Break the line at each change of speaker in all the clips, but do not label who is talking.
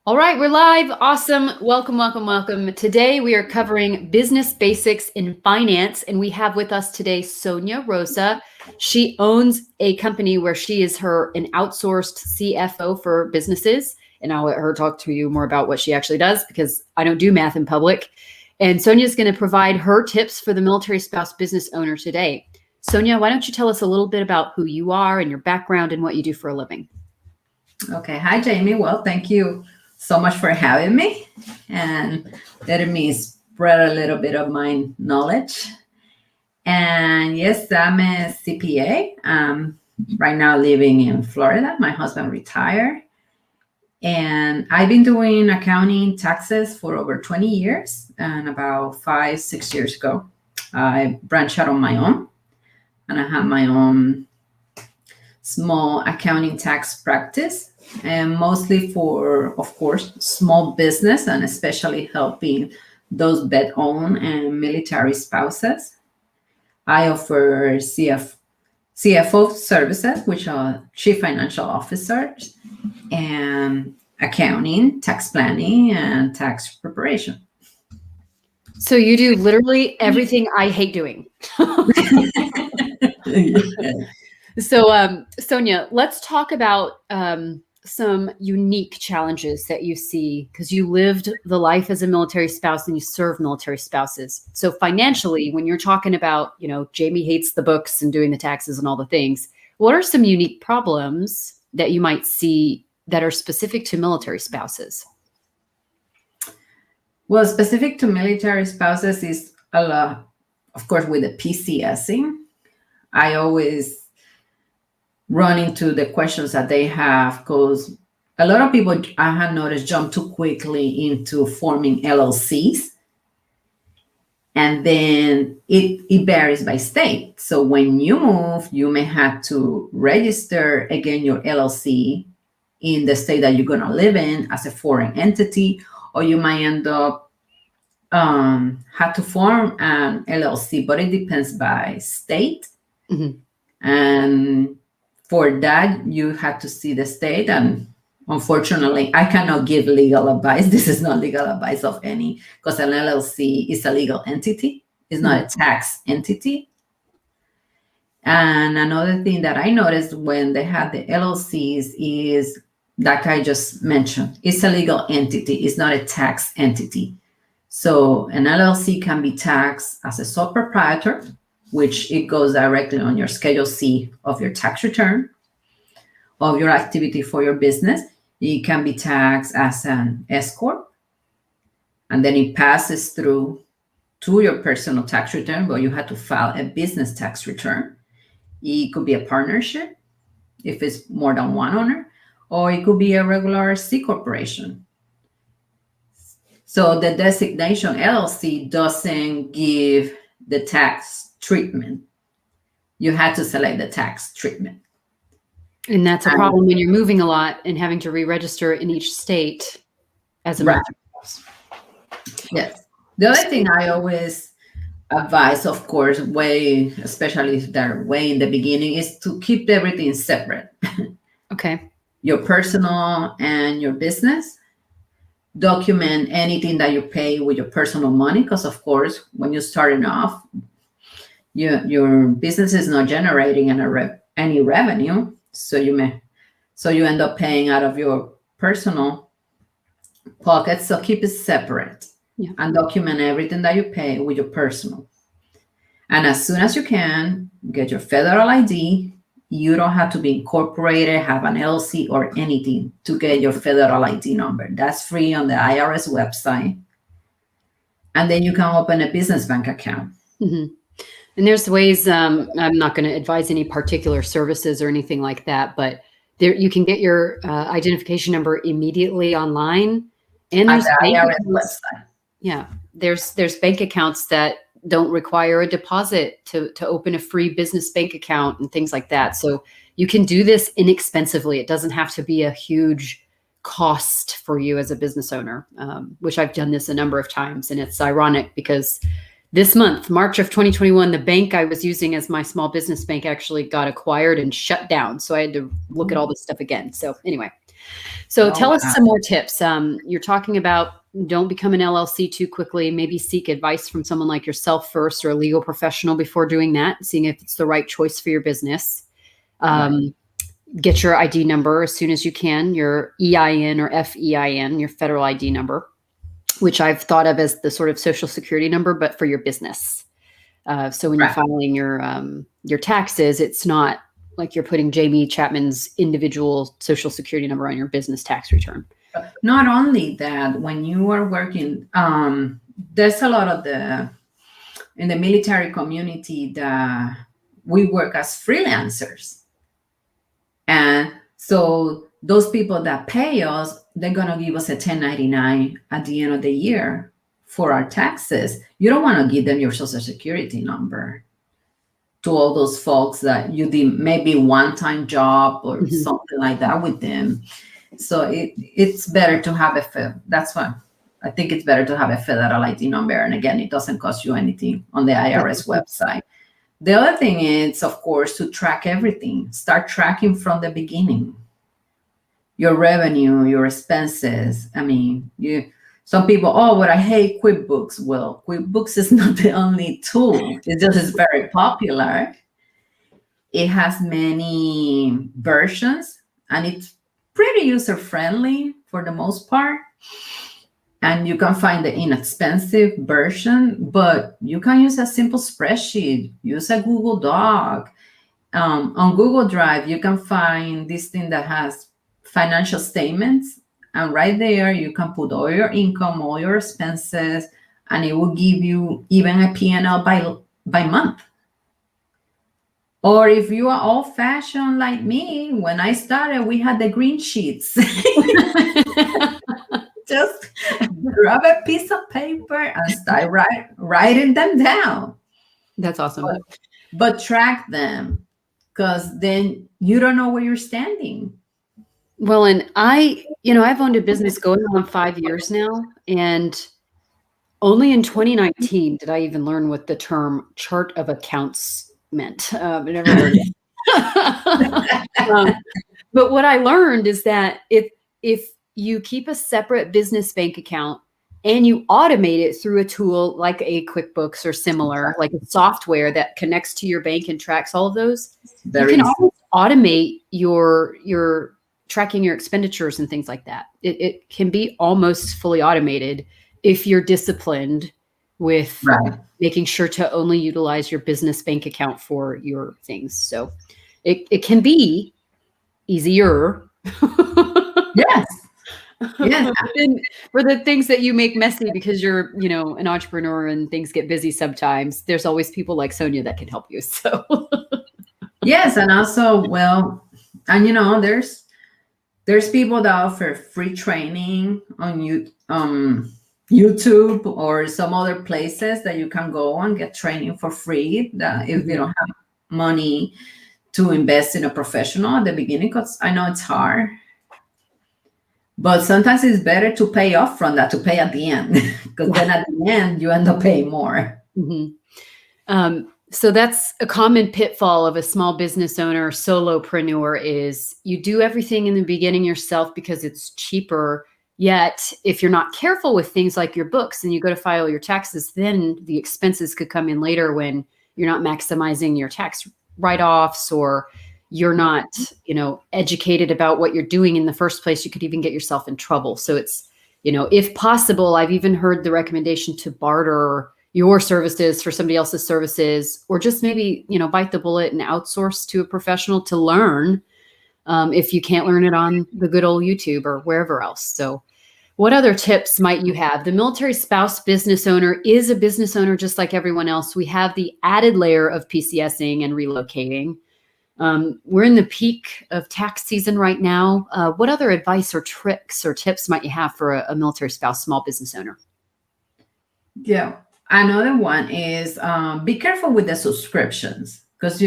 All right, we're live. Awesome. Welcome, welcome, welcome. Today we are covering business basics in finance, and we have with us today Sonia Rosa. She owns a company where she is an outsourced CFO for businesses, and I'll let her talk to you more about what she actually does because I don't do math in public. And Sonia is going to provide her tips for the military spouse business owner today. Sonia, why don't you tell us a little bit about who you are and your background and what you do for a living?
Okay. Hi, Jamie. Well, thank you so much for having me and letting me spread a little bit of my knowledge. And yes, I'm a CPA. Right now living in Florida. My husband retired. And I've been doing accounting taxes for over 20 years. And about 5-6 years ago, I branched out on my own. And I have my own small accounting tax practice, and mostly for, of course, small business and especially helping those vet-owned and military spouses. I offer CFO services, which are Chief Financial Officers, and accounting, tax planning, and tax preparation.
So you do literally everything I hate doing. So, Sonia, let's talk about some unique challenges that you see because you lived the life as a military spouse and you serve military spouses. So financially, when you're talking about, Jamie hates the books and doing the taxes and all the things, what are some unique problems that you might see that are specific to military spouses?
Well, specific to military spouses is a lot, of course, with the PCSing. I always run into the questions that they have because a lot of people I have noticed jump too quickly into forming LLCs. And then it varies by state. So when you move, you may have to register again your LLC in the state that you're going to live in as a foreign entity, or you might end up have to form an LLC, but it depends by state.
Mm-hmm.
And for that, you have to see the state. And unfortunately, I cannot give legal advice. This is not legal advice of any, because an LLC is a legal entity. It's not a tax entity. And another thing that I noticed when they had the LLCs is, like I just mentioned, it's a legal entity. It's not a tax entity. So an LLC can be taxed as a sole proprietor, which it goes directly on your Schedule C of your tax return of your activity for your business. It can be taxed as an S corp, and then it passes through to your personal tax return, but you have to file a business tax return. It could be a partnership if it's more than one owner, or it could be a regular C corporation. So the designation LLC doesn't give the tax treatment. You had to select the tax treatment.
And that's a problem when you're moving a lot and having to re-register in each state as a military spouse.
Yes. The other thing I always advise, of course, especially if they're way in the beginning, is to keep everything separate.
Okay.
Your personal and your business. Document anything that you pay with your personal money, because of course, when you're starting off, your business is not generating any revenue, so you end up paying out of your personal pocket. So keep it separate, and document everything that you pay with your personal. And as soon as you can, get your federal ID. You don't have to be incorporated, have an LLC or anything to get your federal ID number. That's free on the IRS website. And then you can open a business bank account.
Mm-hmm. And there's ways, I'm not going to advise any particular services or anything like that, but you can get your identification number immediately online. And there's
the IRS website.
Yeah, there's bank accounts that don't require a deposit to open a free business bank account and things like that. So you can do this inexpensively. It doesn't have to be a huge cost for you as a business owner, which I've done this a number of times. And it's ironic because this month, March of 2021, the bank I was using as my small business bank actually got acquired and shut down. So I had to look at all this stuff again. So anyway, So
Oh,
tell us
wow.
some more tips. You're talking about don't become an LLC too quickly. Maybe seek advice from someone like yourself first or a legal professional before doing that, seeing if it's the right choice for your business.
Right.
Get your ID number as soon as you can, your EIN or FEIN, your federal ID number, which I've thought of as the sort of social security number, but for your business. So when you're
Right.
filing your taxes, it's not like you're putting Jamie Chapman's individual social security number on your business tax return.
Not only that, when you are working, there's a lot of in the military community that we work as freelancers. And so those people that pay us, they're going to give us a 1099 at the end of the year for our taxes. You don't want to give them your social security number to all those folks that you did maybe one-time job or something like that with them. So it's better to have that's why I think it's better to have a federal ID number. And again, it doesn't cost you anything on the IRS website. The other thing is, of course, to track everything. Start tracking from the beginning. Your revenue, your expenses. I mean, some people, oh, but I hate QuickBooks. Well, QuickBooks is not the only tool. It just is very popular. It has many versions, and it's pretty user-friendly for the most part. And you can find the inexpensive version, but you can use a simple spreadsheet, use a Google Doc. On Google Drive, you can find this thing that has financial statements. And right there, you can put all your income, all your expenses, and it will give you even a P&L by month. Or if you are old-fashioned like me, when I started, we had the green sheets. Just grab a piece of paper and start writing them down.
That's awesome.
But track them, because then you don't know where you're standing.
Well, and I've owned a business going on 5 years now, and only in 2019 did I even learn what the term chart of accounts meant. I never heard of it. But what I learned is that if you keep a separate business bank account and you automate it through a tool like a QuickBooks or similar, like a software that connects to your bank and tracks all of those, you can always automate your tracking your expenditures and things like that. It can be almost fully automated if you're disciplined with making sure to only utilize your business bank account for your things. So it can be easier.
Yes. Yeah.
For the things that you make messy because you're, an entrepreneur and things get busy sometimes, there's always people like Sonia that can help you. So
yes, and also, there's people that offer free training on YouTube or some other places that you can go and get training for free, that if you don't have money to invest in a professional at the beginning, because I know it's hard. But sometimes it's better to pay off from that to pay at the end, because then at the end you end up paying more.
So that's a common pitfall of a small business owner, solopreneur, is you do everything in the beginning yourself because it's cheaper. Yet if you're not careful with things like your books and you go to file your taxes, then the expenses could come in later when you're not maximizing your tax write-offs, or you're not, educated about what you're doing in the first place. You could even get yourself in trouble. So it's, if possible, I've even heard the recommendation to barter your services for somebody else's services, or just maybe, bite the bullet and outsource to a professional to learn, if you can't learn it on the good old YouTube or wherever else. So what other tips might you have? The military spouse business owner is a business owner just like everyone else. We have the added layer of PCSing and relocating. We're in the peak of tax season right now. What other advice or tricks or tips might you have for a military spouse small business owner?
Yeah. Another one is be careful with the subscriptions, because,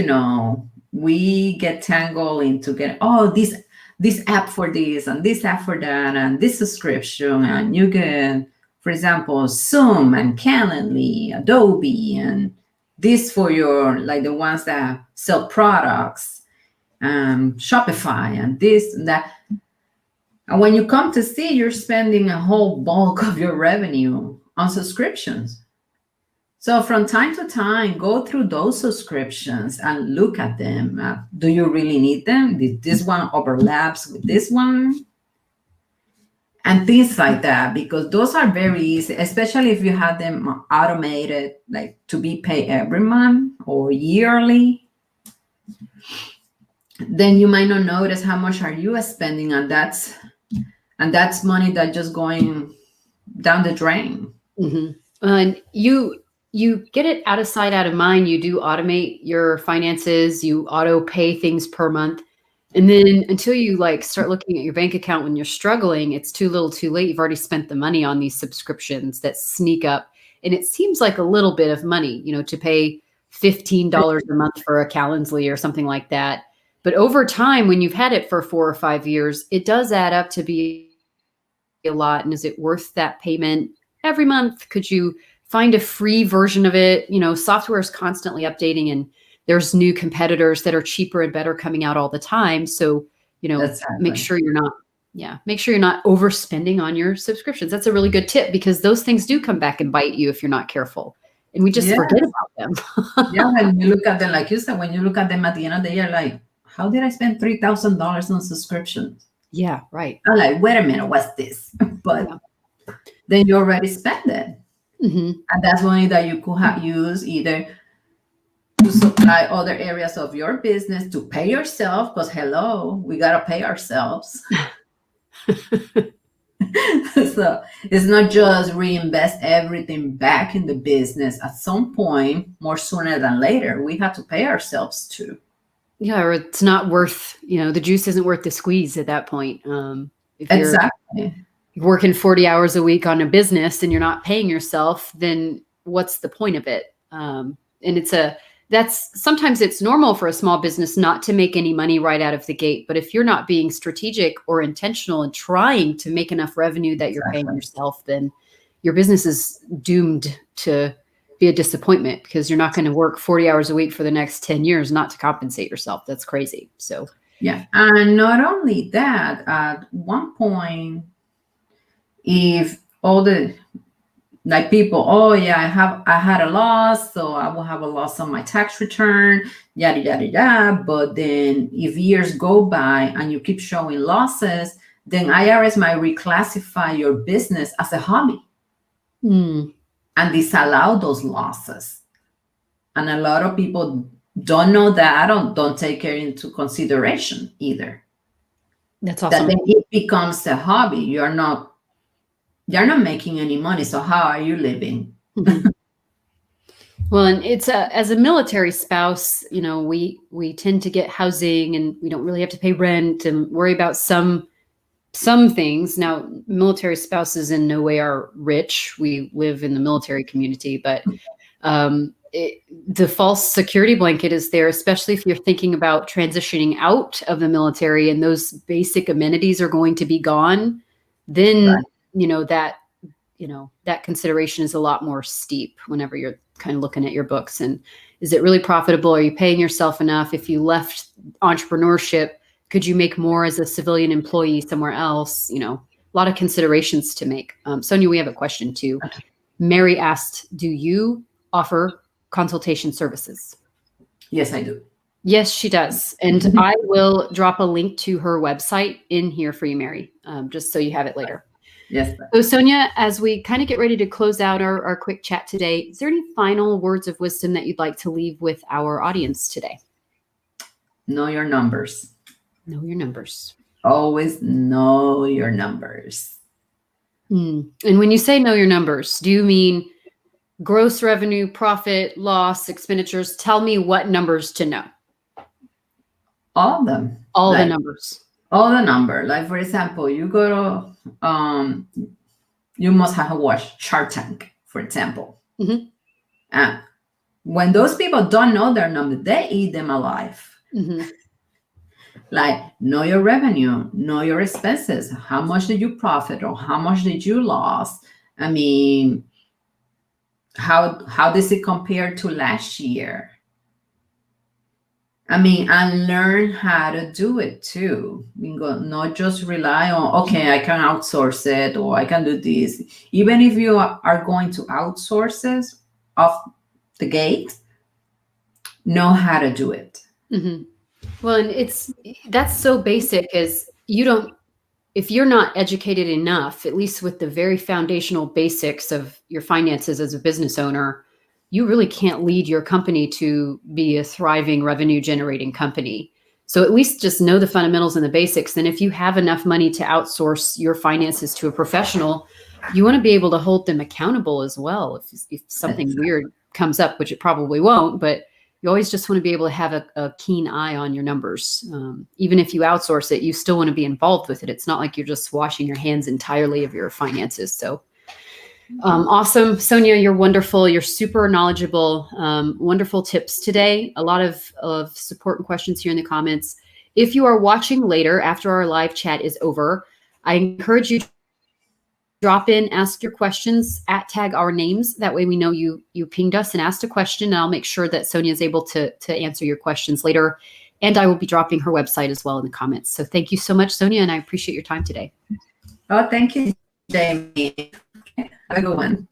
we get tangled into this app for this and this app for that and this subscription. And you get, for example, Zoom and Calendly, Adobe, and this for the ones that sell products, Shopify, and this and that. And when you come to see, you're spending a whole bulk of your revenue on subscriptions. So from time to time, go through those subscriptions and look at them. Do you really need them? Did this one overlaps with this one? And things like that, because those are very easy, especially if you have them automated, like to be paid every month or yearly. Then you might not notice how much are you spending, and that's money that just going down the drain.
Mm-hmm. And you get it out of sight, out of mind. You do automate your finances. You auto pay things per month. And then until you like start looking at your bank account when you're struggling, it's too little too late. You've already spent the money on these subscriptions that sneak up. And it seems like a little bit of money, to pay $15 a month for a Calendly or something like that. But over time, when you've had it for 4 or 5 years, it does add up to be a lot. And is it worth that payment every month? Could you find a free version of it? Software is constantly updating, and there's new competitors that are cheaper and better coming out all the time. So, make sure you're not overspending on your subscriptions. That's a really good tip, because those things do come back and bite you if you're not careful. And we just forget about them.
Yeah, when you look at them, like you said, when you look at them at the end of the year, like, how did I spend $3,000 on subscriptions?
Yeah, right.
I'm like, wait a minute, what's this? But then you already spent it.
Mm-hmm.
And that's money that you could have used either to supply other areas of your business, to pay yourself, because hello, we got to pay ourselves. So it's not just reinvest everything back in the business. At some point, more sooner than later, we have to pay ourselves too.
Yeah, or it's not worth, the juice isn't worth the squeeze at that point. If you're working 40 hours a week on a business and you're not paying yourself, then what's the point of it? And sometimes it's normal for a small business not to make any money right out of the gate. But if you're not being strategic or intentional and trying to make enough revenue that you're paying yourself, then your business is doomed to be a disappointment, because you're not going to work 40 hours a week for the next 10 years not to compensate yourself. That's crazy. So,
yeah. And not only that, at one point, if all the people, I had a loss, so I will have a loss on my tax return, yada yada yada. But then if years go by and you keep showing losses, then IRS might reclassify your business as a hobby and disallow those losses. And a lot of people don't know that, don't take it into consideration either.
That's awesome.
That then it becomes a hobby. You're not making any money. So how are you living?
Well, and it's as a military spouse, we tend to get housing, and we don't really have to pay rent and worry about some things. Now, military spouses in no way are rich. We live in the military community, but the false security blanket is there, especially if you're thinking about transitioning out of the military and those basic amenities are going to be gone. Then, that consideration is a lot more steep whenever you're kind of looking at your books. And is it really profitable? Are you paying yourself enough? If you left entrepreneurship, could you make more as a civilian employee somewhere else? A lot of considerations to make. Sonia, we have a question too. Mary asked, do you offer consultation services?
Yes, I do.
Yes, she does. And I will drop a link to her website in here for you, Mary, just so you have it later.
Yes.
So Sonia, as we kind of get ready to close out our quick chat today, is there any final words of wisdom that you'd like to leave with our audience today?
Know your numbers.
Know your numbers.
Always know your numbers.
And when you say know your numbers, do you mean gross revenue, profit, loss, expenditures? Tell me what numbers to know.
All of them.
All the numbers.
All the number. Like, for example, you go to, you must have watched Shark Tank, for example.
Mm-hmm.
And when those people don't know their numbers, they eat them alive.
Mm-hmm.
Like, know your revenue, know your expenses. How much did you profit or how much did you lose? I mean, how does it compare to last year? I mean, and learn how to do it too. Not just rely on, okay, I can outsource it or I can do this. Even if you are going to outsource it off the gate, know how to do it.
Mm-hmm. Well, and that's so basic as you don't, if you're not educated enough, at least with the very foundational basics of your finances as a business owner, you really can't lead your company to be a thriving revenue generating company. So at least just know the fundamentals and the basics. And if you have enough money to outsource your finances to a professional, you want to be able to hold them accountable as well. If something weird comes up, which it probably won't, but you always just want to be able to have a keen eye on your numbers. Even if you outsource it, you still want to be involved with it. It's not like you're just washing your hands entirely of your finances. So awesome. Sonia, you're wonderful. You're super knowledgeable. Wonderful tips today. A lot of support and questions here in the comments. If you are watching later after our live chat is over, I encourage you to drop in, ask your questions, @tag our names. That way we know you pinged us and asked a question. And I'll make sure that Sonia is able to answer your questions later. And I will be dropping her website as well in the comments. So thank you so much, Sonia, and I appreciate your time today.
Oh, thank you, Jamie. Have a good one.